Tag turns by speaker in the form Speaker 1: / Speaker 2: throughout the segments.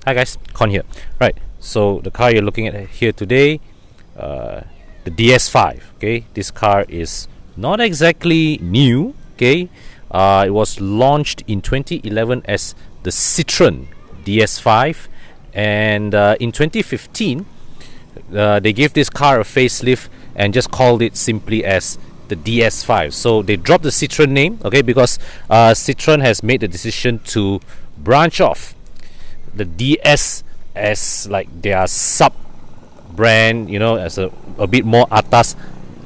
Speaker 1: Hi guys, Con here. Right, so the car you're looking at here today, the DS5. Okay, this car is not exactly new. Okay, it was launched in 2011 as the Citroen DS5, and in 2015 they gave this car a facelift and just called it simply as the DS5. So they dropped the Citroen name, okay, because Citroen has made the decision to branch off the DS as like their sub brand, as a bit more atas,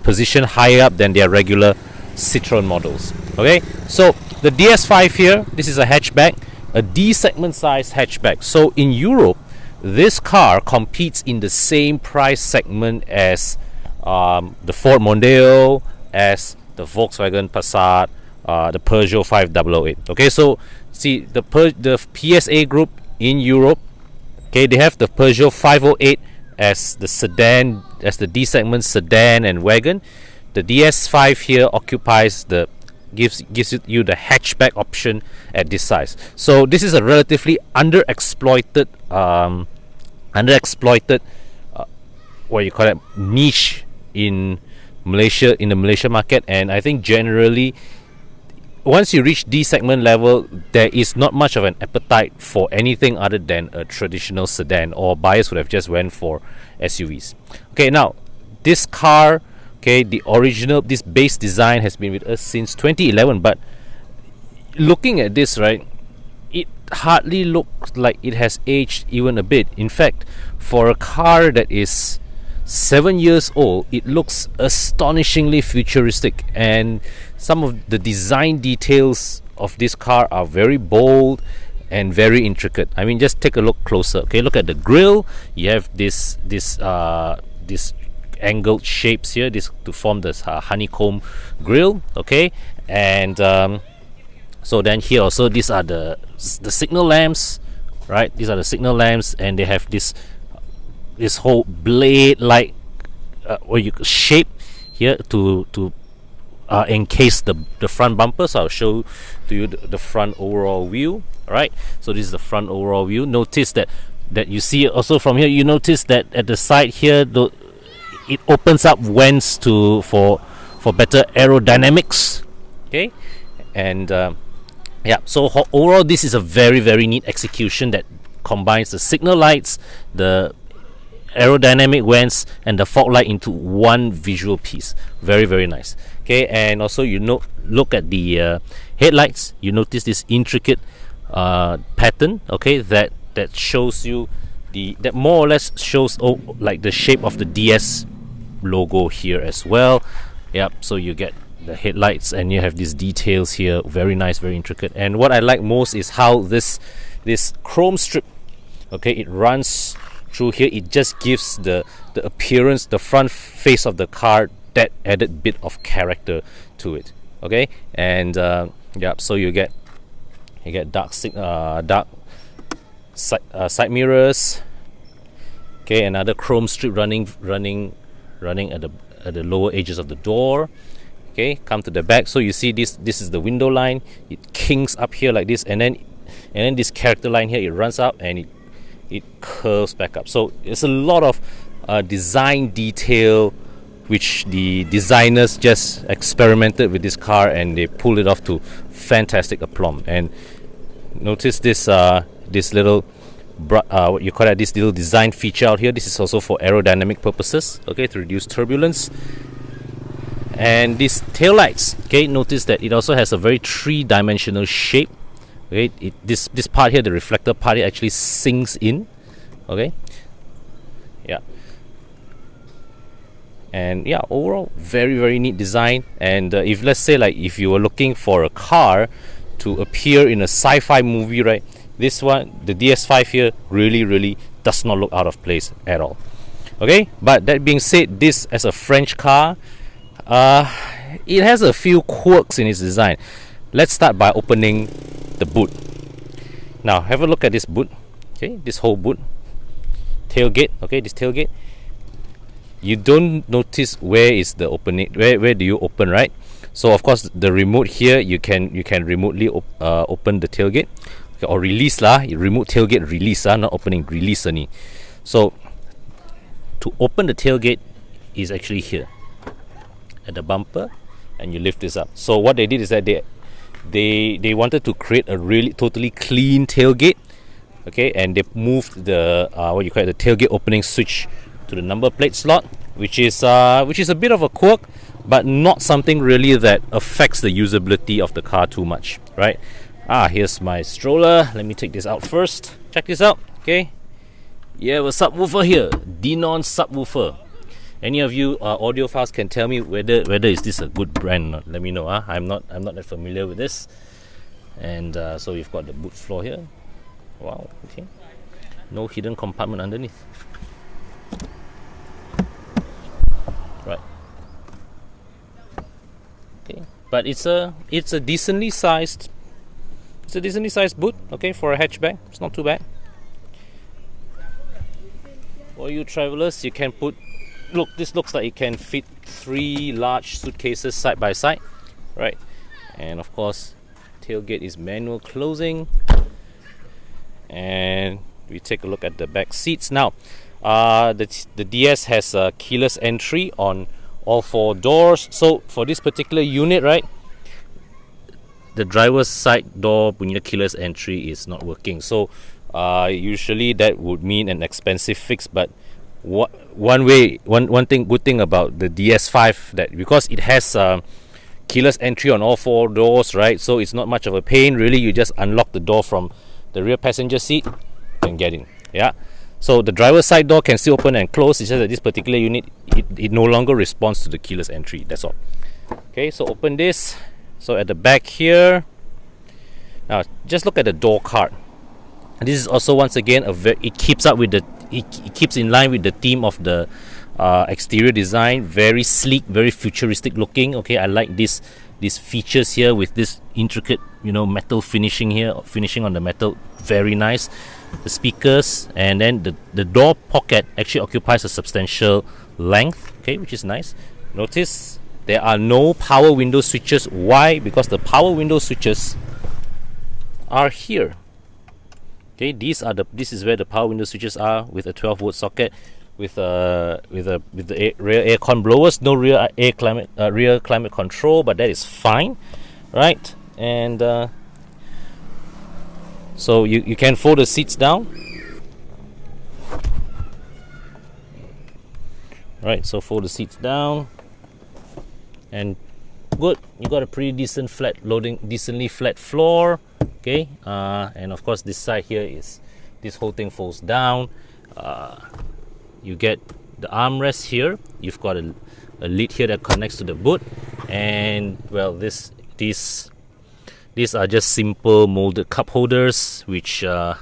Speaker 1: position higher up than their regular Citroen models. Okay, so the DS5 here, this is a hatchback, a D segment size hatchback. So in Europe, this car competes in the same price segment as the Ford Mondeo, as the Volkswagen Passat, the Peugeot 5008. Okay, so see the PSA group in Europe, okay, they have the Peugeot 508 as the sedan, as the D segment sedan and wagon. The DS5 here occupies the gives you the hatchback option at this size. So this is a relatively underexploited what you call it, niche in Malaysia, in the Malaysia market. And I think generally, once you reach D segment level, there is not much of an appetite for anything other than a traditional sedan, or buyers would have just went for SUVs. Okay, now this car, okay, the original, this base design has been with us since 2011, but looking at this, right, it hardly looks like it has aged even a bit. In fact, for a car that is 7 years old, it looks astonishingly futuristic, and some of the design details of this car are very bold and very intricate. I mean, just take a look closer. Okay, look at the grille. You have this angled shapes here, this to form this honeycomb grille. Okay, and so then here also, these are the signal lamps, right? These are the signal lamps, and they have this whole blade like shape here to encase the front bumper. So I'll show to you the front overall view. All right, so this is the front overall view. Notice that you see also from here, you notice that at the side here, it opens up vents for better aerodynamics. Okay, and yeah, so overall this is a very, very neat execution that combines the signal lights, the aerodynamic vents, and the fog light into one visual piece. Very, very nice. Okay, and also look at the headlights. You notice this intricate pattern, okay, that shows you that more or less shows like the shape of the DS logo here as well. Yep, so you get the headlights and you have these details here, very nice, very intricate. And what I like most is how this chrome strip, okay, it runs through here. It just gives the appearance, the front face of the car, that added bit of character to it. Okay, and yeah, so you get dark side mirrors. Okay, another chrome strip running at the lower edges of the door. Okay, come to the back. So you see this is the window line. It kinks up here like this, and then this character line here, it runs up and it curves back up. So it's a lot of design detail which the designers just experimented with this car, and they pulled it off to fantastic aplomb. And notice this little what you call it, this little design feature out here. This is also for aerodynamic purposes, okay, to reduce turbulence. And these tail lights, okay, notice that it also has a very three-dimensional shape. Okay, this part here, the reflector part here, actually sinks in. Okay, yeah, and yeah, overall very, very neat design. And if, let's say, like if you were looking for a car to appear in a sci-fi movie, right, this one, the DS5 here, really, really does not look out of place at all. Okay, but that being said, this as a French car, it has a few quirks in its design. Let's start by opening the boot. Now have a look at this boot. Okay, this whole boot, tailgate. Okay, this tailgate, you don't notice where is the opening, where do you open, right? So of course the remote here, you can remotely open the tailgate. okay, or release lah. Remote tailgate release lah, not opening, release only. So to open the tailgate is actually here at the bumper, and you lift this up. So what they did is that they wanted to create a really totally clean tailgate, okay, and they moved the the tailgate opening switch to the number plate slot, which is a bit of a quirk, but not something really that affects the usability of the car too much, right? Here's my stroller. Let me take this out first. Check this out, okay? Yeah, a subwoofer here, Xenon subwoofer. Any of you audiophiles can tell me whether is this a good brand or not. Let me know. I'm not that familiar with this. And so we've got the boot floor here. Wow, okay. No hidden compartment underneath. Right. Okay, but it's a decently sized boot, okay, for a hatchback. It's not too bad. For you travelers, you can put, look, this looks like it can fit 3 large suitcases side by side, right? And of course, tailgate is manual closing. And we take a look at the back seats now. The DS has a keyless entry on all 4 doors. So for this particular unit, right, the driver's side door punya keyless entry is not working. So usually that would mean an expensive fix. But one good thing about the DS5, that because it has keyless entry on all 4 doors, right? So it's not much of a pain. Really, you just unlock the door from the rear passenger seat and get in. Yeah. So the driver's side door can still open and close. It's just that this particular unit, it no longer responds to the keyless entry. That's all. Okay, so open this. So at the back here, now just look at the door card. This is also, once again, it keeps up with it keeps in line with the theme of the exterior design. Very sleek, very futuristic looking. Okay, I like these features here with this intricate, metal finishing on the metal. Very nice. The speakers, and then the door pocket actually occupies a substantial length, okay, which is nice. Notice there are no power window switches. Why? Because the power window switches are here. Okay, this is where the power window switches are, with a 12-volt socket, with the rear aircon blowers. No rear climate control, but that is fine, right? And so you can fold the seats down. Right, so fold the seats down, and good. You got a pretty decently flat floor. Okay, and of course this side here is, this whole thing folds down. You get the armrest here. You've got a lid here that connects to the boot, and well, these are just simple molded cup holders, which the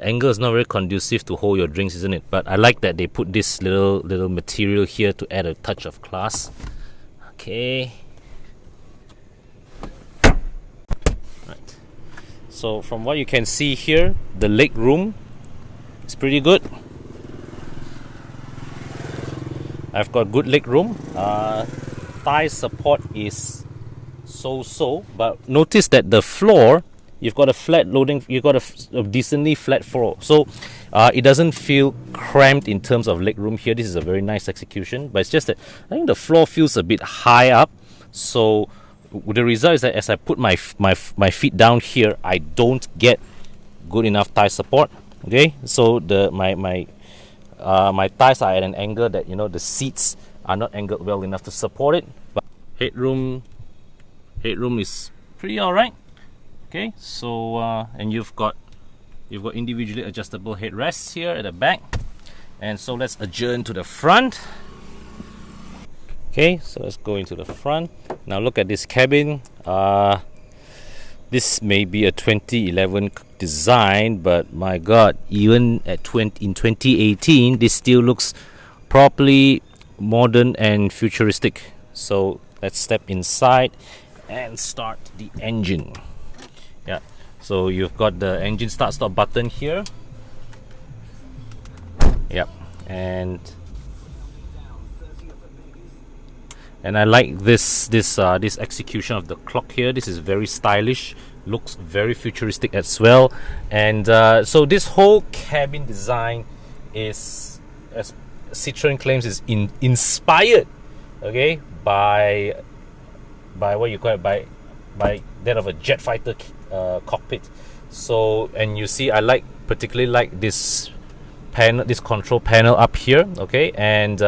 Speaker 1: angle is not very conducive to hold your drinks, isn't it? But I like that they put this little material here to add a touch of class. Okay. Right. So from what you can see here, the leg room is pretty good. I've got good leg room. Thigh support is so, but notice that the floor, you've got a decently flat floor, so it doesn't feel cramped in terms of leg room here. This is a very nice execution, but it's just that I think the floor feels a bit high up. So the result is that as I put my feet down here, I don't get good enough thigh support. Okay, so my thighs are at an angle that the seats are not angled well enough to support it. But headroom is pretty alright. Okay, so and you've got individually adjustable headrests here at the back. And so let's adjourn to the front. Okay, so let's go into the front. Now look at this cabin. This may be a 2011 design, but my God, even in 2018, this still looks properly modern and futuristic. So let's step inside and start the engine. Yeah, so you've got the engine start-stop button here. Yep, and And I like this execution of the clock here. This is very stylish, looks very futuristic as well. And so this whole cabin design is, as Citroen claims, is inspired, okay, by what you call it, by that of a jet fighter cockpit. So, and you see, I particularly like this panel, this control panel up here, okay. And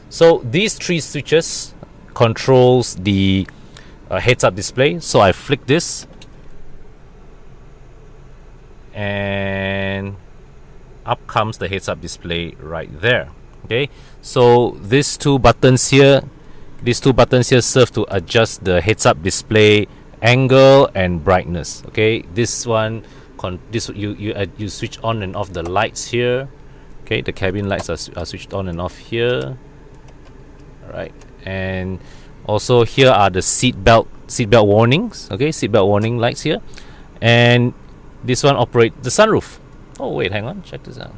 Speaker 1: so these 3 switches controls the heads-up display. So I flick this, and up comes the heads-up display right there. Okay, so these two buttons here serve to adjust the heads-up display angle and brightness. Okay, this one, you switch on and off the lights here. Okay, the cabin lights are switched on and off here. All right, and also here are the seatbelt warnings. Okay, seatbelt warning lights here, and this one operates the sunroof. Oh wait, hang on, check this out.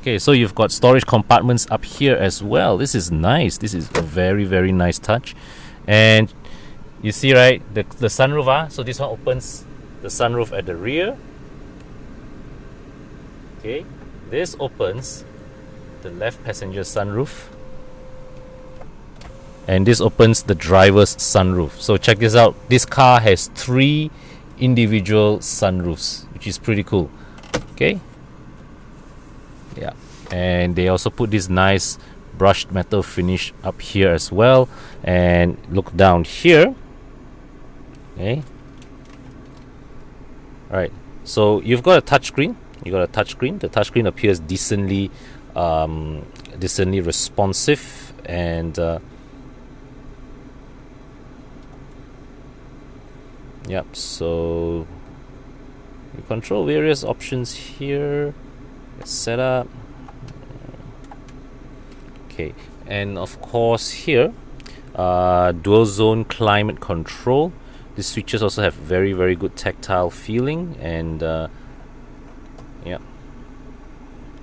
Speaker 1: Okay, so you've got storage compartments up here as well. This is nice. This is a very, very nice touch. And you see, right, the sunroof. So this one opens the sunroof at the rear. Okay, this opens the left passenger sunroof, and this opens the driver's sunroof. So check this out. This car has 3 individual sunroofs, which is pretty cool. Okay, yeah, and they also put this nice brushed metal finish up here as well. And look down here. Okay, all right, so you've got a touchscreen. The touchscreen appears decently responsive, and yep, so you control various options here. Setup. Okay, and of course here, dual zone climate control. These switches also have very, very good tactile feeling, and yeah.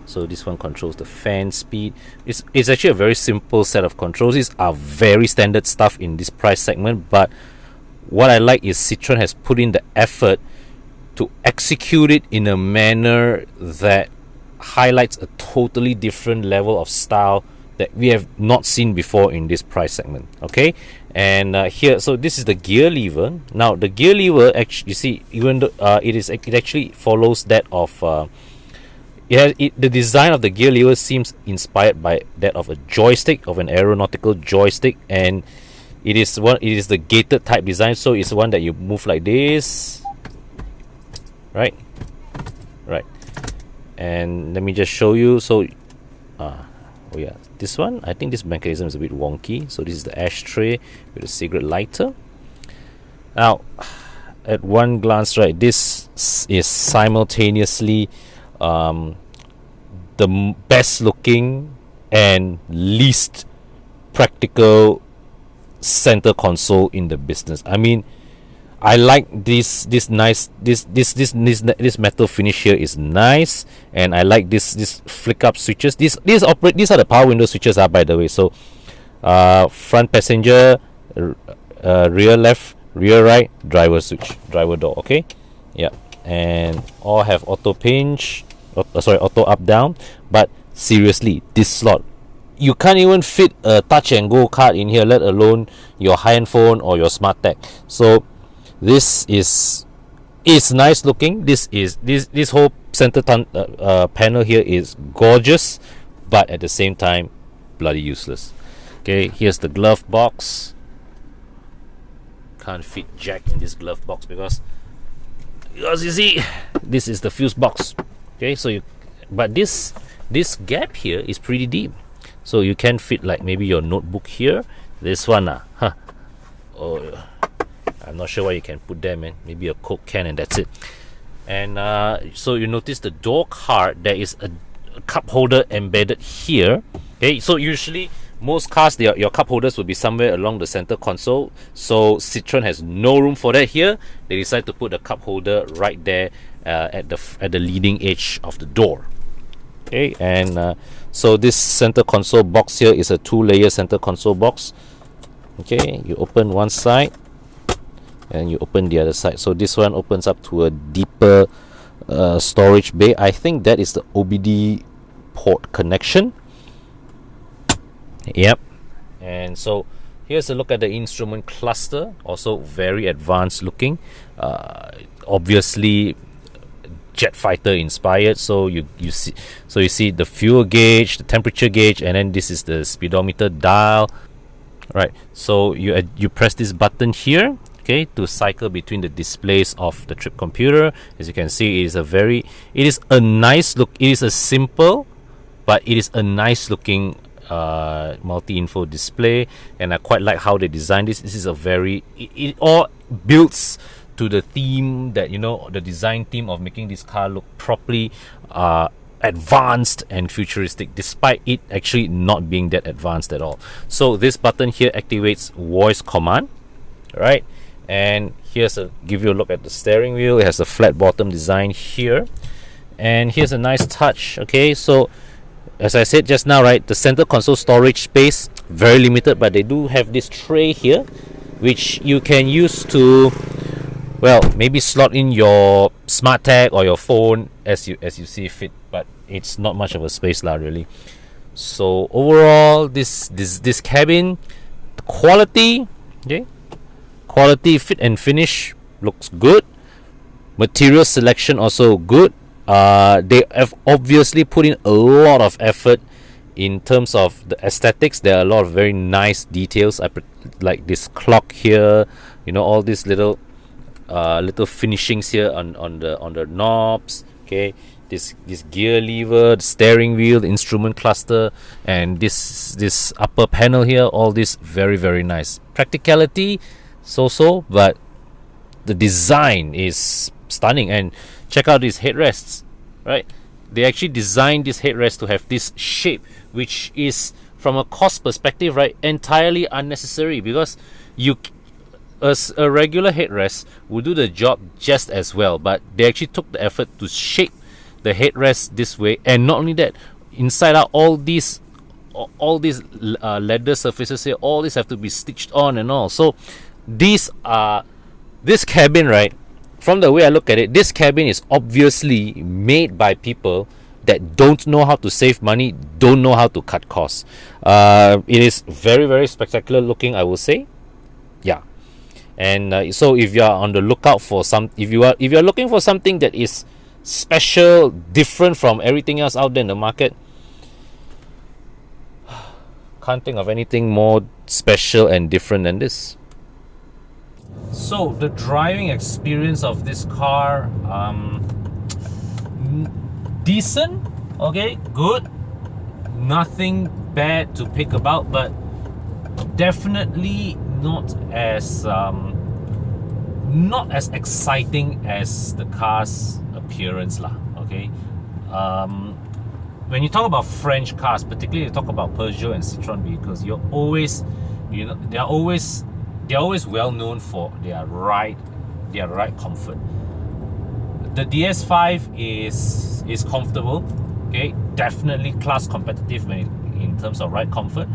Speaker 1: So this one controls the fan speed. It's actually a very simple set of controls. These are very standard stuff in this price segment, but what I like is Citroen has put in the effort to execute it in a manner that highlights a totally different level of style that we have not seen before in this price segment. Okay, and here, so this is the gear lever. Now the gear lever, actually, you see, even though it actually follows that of the design of the gear lever seems inspired by that of a joystick, of an aeronautical joystick, and it is the gated type design. So it's one that you move like this, right? And let me just show you. So oh yeah, this one, I think this mechanism is a bit wonky. So this is the ashtray with a cigarette lighter. Now at one glance, right, this is simultaneously the best looking and least practical center console in the business. I mean, I like this metal finish here is nice, and I like this flick up switches. These are the power window switches, by the way. So front passenger, rear left, rear right, driver switch, driver door. Okay, yeah, and all have auto pinch, auto up down. But seriously, this slot, you can't even fit a touch and go card in here, let alone your high-end phone or your smart tech. So this is nice looking. This whole center panel here is gorgeous, but at the same time bloody useless. Okay, here's the glove box. Can't fit jack in this glove box because you see, this is the fuse box. Okay, so but this gap here is pretty deep, so you can fit like maybe your notebook here. This one, oh, I'm not sure what you can put there, man. Maybe a Coke can, and that's it. And so you notice the door card, there is a cup holder embedded here. Okay, so usually most cars, your cup holders will be somewhere along the center console. So Citroen has no room for that here. They decide to put the cup holder right there at the leading edge of the door. Okay, and so this center console box here is a 2-layer center console box. Okay, you open one side and you open the other side. So this one opens up to a deeper storage bay. I think that is the OBD port connection. Yep. And so here's a look at the instrument cluster, also very advanced looking, obviously jet fighter inspired. So you see the fuel gauge, the temperature gauge, and then this is the speedometer dial. Right, so you press this button here, okay, to cycle between the displays of the trip computer. As you can see, it is a nice look. It is a simple, but it is a nice looking multi-info display, and I quite like how they designed this. This is a very, it all builds to the theme that, you know, the design theme of making this car look properly advanced and futuristic, despite it actually not being that advanced at all. So this button here activates voice command, right? And here's give you a look at the steering wheel. It has a flat bottom design here, and here's a nice touch. Okay, so as I said just now, right, the center console storage space very limited, but they do have this tray here which you can use to, well, maybe slot in your smart tag or your phone as you see fit, but it's not much of a space lah, really. So overall, this cabin, quality, okay, quality, fit and finish looks good. Material selection also good. They have obviously put in a lot of effort in terms of the aesthetics. There are a lot of very nice details, like this clock here, you know, all these little finishings here on the knobs. Okay, this gear lever, the steering wheel, the instrument cluster, and this upper panel here, all this very, very nice. Practicality so, but the design is stunning. And check out these headrests, right? They actually designed this headrest to have this shape, which is, from a cost perspective, right, entirely unnecessary, because a regular headrest would do the job just as well, but they actually took the effort to shape the headrest this way. And not only that, inside out, all these leather surfaces here, all these have to be stitched on and all. So this cabin, right, from the way I look at it, this cabin is obviously made by people that don't know how to save money, don't know how to cut costs. It is very, very spectacular looking, I will say. Yeah. And so if you are on the lookout for if you're looking for something that is special, different from everything else out there in the market, can't think of anything more special and different than this. So the driving experience of this car, decent, okay, good, nothing bad to pick about, but definitely not as exciting as the car's appearance lah. Okay, when you talk about French cars, particularly you talk about Peugeot and Citroen vehicles, you're always, you know, they're always well known for their ride comfort. The DS5 is comfortable, okay, definitely class competitive in terms of ride comfort.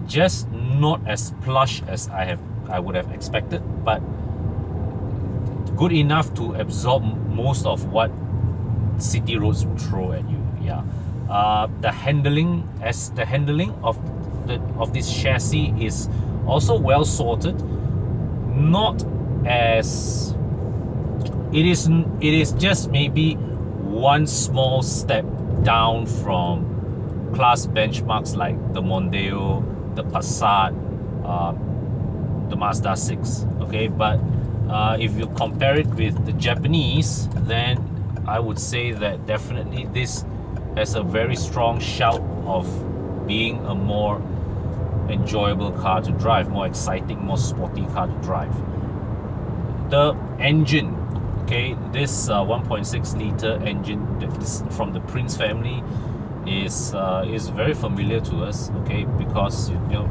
Speaker 1: Just not as plush as I would have expected, but good enough to absorb most of what city roads would throw at you. Yeah. The handling of this chassis is also well sorted. Not as it is just maybe one small step down from class benchmarks like the Mondeo, the Passat, the Mazda 6. Okay, but if you compare it with the Japanese, then I would say that definitely this has a very strong shout of being a more enjoyable car to drive, more exciting, more sporty car to drive. The engine, okay, this 1.6 liter engine from the Prince family is very familiar to us, okay, because you know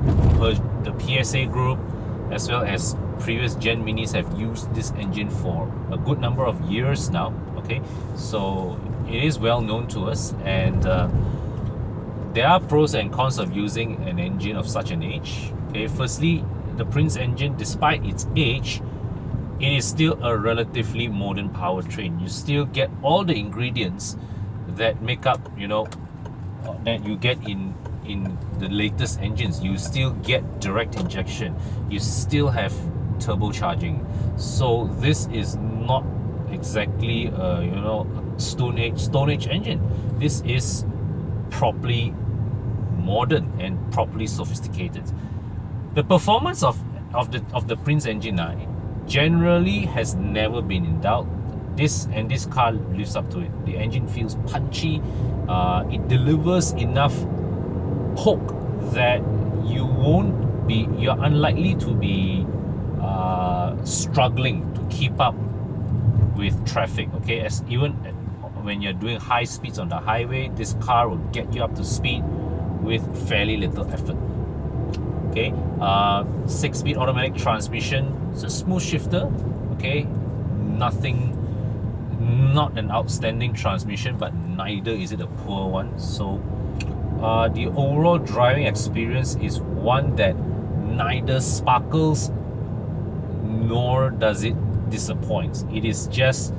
Speaker 1: the PSA group as well as previous Gen Minis have used this engine for a good number of years now. Okay, so it is well known to us, and there are pros and cons of using an engine of such an age. Okay, firstly, the Prince engine, despite its age, it is still a relatively modern powertrain. You still get all the ingredients that make up, that you get in the latest engines. You still get direct injection. You still have turbocharging. So this is not exactly a Stone Age engine. This is properly modern and properly sophisticated. The performance of the Prince engine generally has never been in doubt. This car lives up to it. The engine feels punchy. It delivers enough poke that you're unlikely to be struggling to keep up with traffic. Okay, as even when you're doing high speeds on the highway, this car will get you up to speed with fairly little effort. Okay, 6-speed automatic transmission. It's a smooth shifter. Okay, not an outstanding transmission, but neither is it a poor one. So the overall driving experience is one that neither sparkles nor does it disappoint. It is just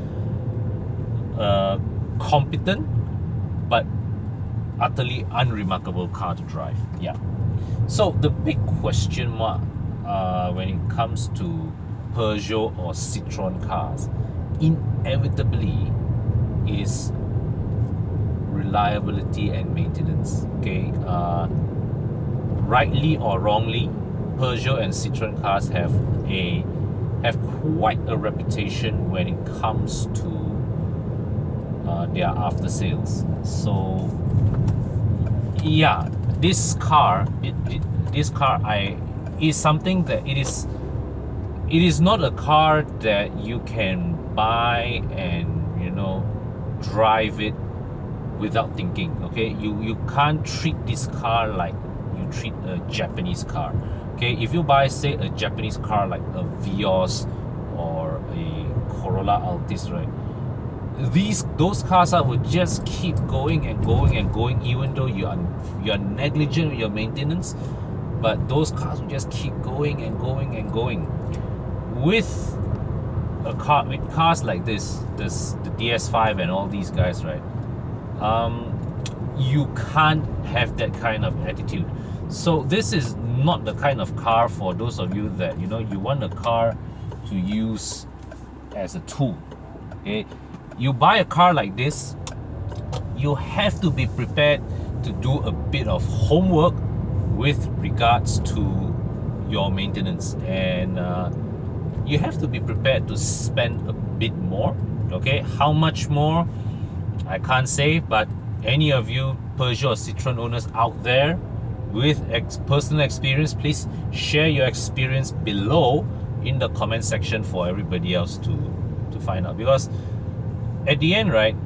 Speaker 1: competent but utterly unremarkable car to drive. Yeah. So the big question mark when it comes to Peugeot or Citroën cars inevitably is reliability and maintenance. Okay, rightly or wrongly, Peugeot and Citroën cars have quite a reputation when it comes to their after sales. So yeah, this car is something that it is not a car that you can buy and drive it without thinking. Okay, you can't treat this car like you treat a Japanese car. Okay, if you buy, say, a Japanese car like a Vios or a Corolla Altis, right, those cars would just keep going and going and going, even though you are negligent with your maintenance. But those cars will just keep going and going and going. With cars like the DS5 and all these guys, right? You can't have that kind of attitude. So this is not the kind of car for those of you that you want a car to use as a tool. Okay, you buy a car like this, you have to be prepared to do a bit of homework with regards to your maintenance, and you have to be prepared to spend a bit more. Okay, how much more I can't say, but any of you Peugeot or Citroën owners out there with personal experience, please share your experience below in the comment section for everybody else to find out. Because at the end, right,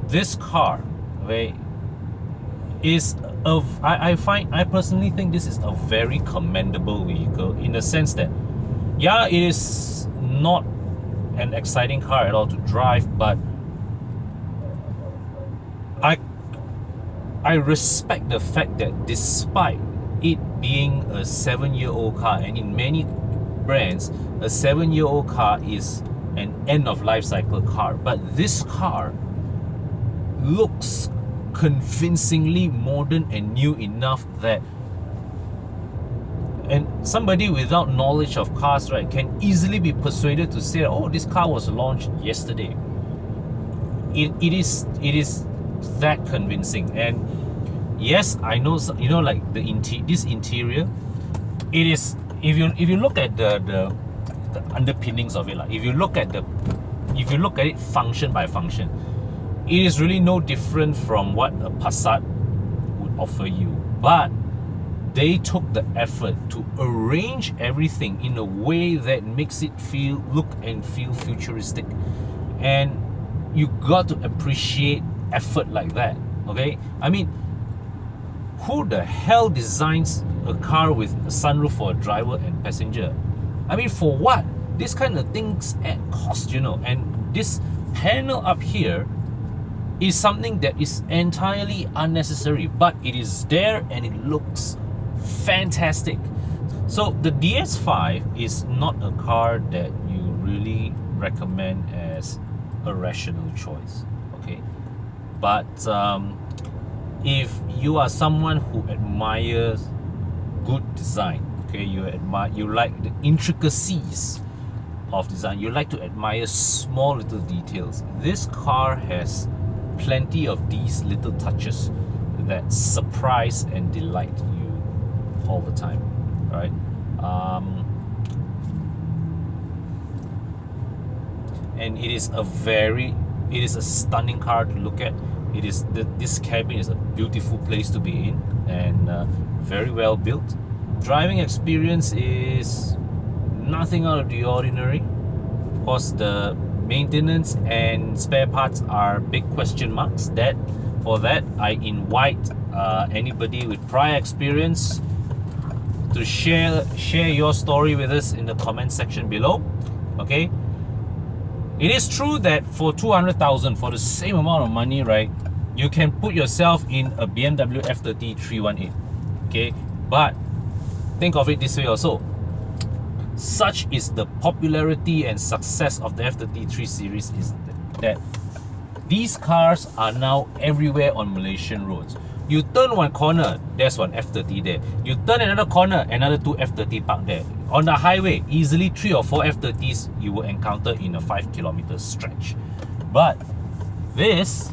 Speaker 1: this car, okay, is I personally think this is a very commendable vehicle, in the sense that, yeah, it is not an exciting car at all to drive, but I respect the fact that despite it being a 7-year-old car, and in many brands a 7-year-old car is an end of life cycle car, but this car looks convincingly modern and new enough that, and somebody without knowledge of cars, right, can easily be persuaded to say, oh, this car was launched yesterday. It is that convincing. And yes, I know, like this interior, it is, if you look at the underpinnings of it, like if you look at it function by function, it is really no different from what a Passat would offer you. But they took the effort to arrange everything in a way that makes it look and feel futuristic, and you got to appreciate effort like that. Okay, I mean, who the hell designs a car with a sunroof for a driver and passenger? I mean, for what? This kind of things add cost, and this panel up here is something that is entirely unnecessary, but it is there and it looks fantastic. So the DS5 is not a car that you really recommend as a rational choice, okay? But if you are someone who admires good design, okay, you like the intricacies of design, you like to admire small little details, this car has plenty of these little touches that surprise and delight you all the time, right? And it is a stunning car to look at. This cabin is a beautiful place to be in, and very well built. Driving experience is nothing out of the ordinary. Of course, the maintenance and spare parts are big question marks. For that, I invite anybody with prior experience to share your story with us in the comment section below. Okay, it is true that for 200,000, for the same amount of money, right, you can put yourself in a BMW F30 318. Okay, but think of it this way also. Such is the popularity and success of the F30 3 Series is that these cars are now everywhere on Malaysian roads. You turn one corner, there's one F30 there. You turn another corner, another 2 F30 parked there. On the highway, easily 3 or 4 F30s you will encounter in a 5-kilometer stretch. But this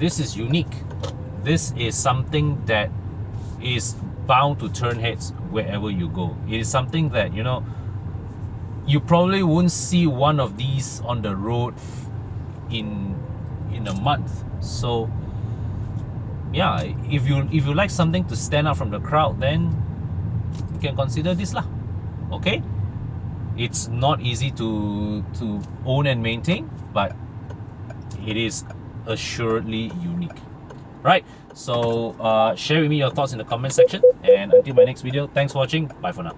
Speaker 1: is unique. This is something that is bound to turn heads wherever you go. It is something that, you know, you probably won't see one of these on the road in a month. So yeah, if you like something to stand out from the crowd, then you can consider this lah. Okay, it's not easy to own and maintain, but it is assuredly unique. Right, so share with me your thoughts in the comment section, and until my next video, thanks for watching. Bye for now.